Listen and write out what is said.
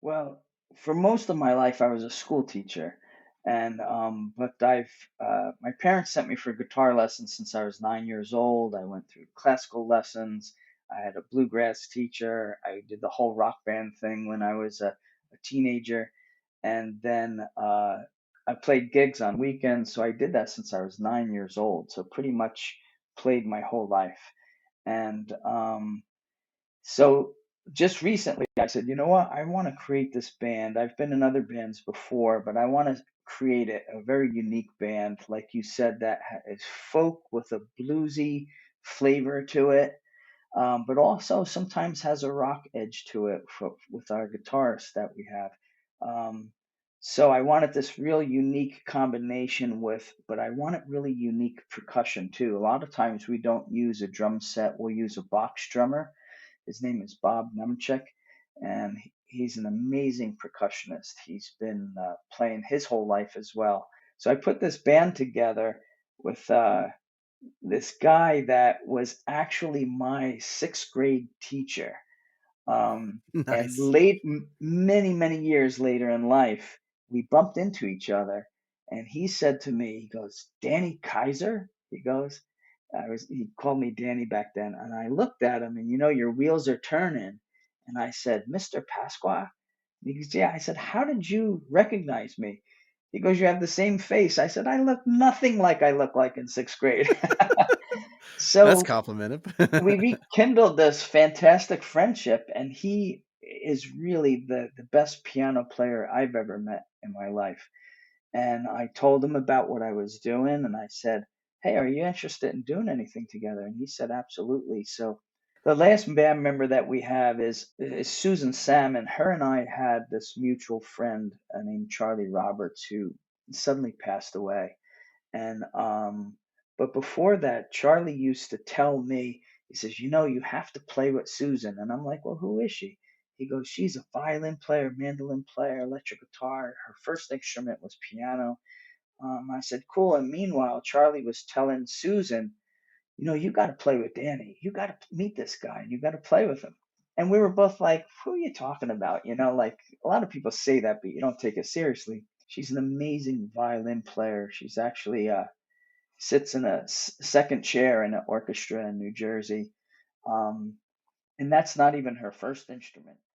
Well, for most of my life, I was a school teacher, and but my parents sent me for guitar lessons since I was 9 years old. I went through classical lessons. I had a bluegrass teacher. I did the whole rock band thing when I was a teenager, and then I played gigs on weekends. So I did that since I was 9 years old. So pretty much played my whole life, and so just recently, I said, you know what? I want to create this band. I've been in other bands before, but I want to create a very unique band, like you said, that is folk with a bluesy flavor to it, but also sometimes has a rock edge to it with our guitarists that we have. Um, so I wanted this real unique combination but I want it really unique percussion too. A lot of times we don't use a drum set, we'll use a box drummer. His name is Bob Nemchek, and he's an amazing percussionist. He's been playing his whole life as well. So I put this band together with this guy that was actually my sixth grade teacher. And Nice. many, many years later in life, we bumped into each other, and he said to me, he goes, "Danny Kaiser?" He goes, he called me Danny back then, and I looked at him, and your wheels are turning, and I said, "Mr. Pasqua?" He goes, "Yeah." I said, "How did you recognize me?" He goes, "You have the same face." I said, "I look nothing like I look like in sixth grade." That's So complimented. we rekindled this fantastic friendship, and he is really the best piano player I've ever met in my life. And I told him about what I was doing, and I said, "Hey, are you interested in doing anything together?" And he said, "Absolutely." So the last band member that we have is Susan Salmon. Her and I had this mutual friend named Charlie Roberts who suddenly passed away. And but before that, Charlie used to tell me, he says, you have to play with Susan. And I'm like, well, who is she? He goes, she's a violin player, mandolin player, electric guitar. Her first instrument was piano. I said, cool. And meanwhile, Charlie was telling Susan, you got to play with Danny. You got to meet this guy and you got to play with him. And we were both like, who are you talking about? Like a lot of people say that, but you don't take it seriously. She's an amazing violin player. She's actually sits in a second chair in an orchestra in New Jersey. Um, and that's not even her first instrument.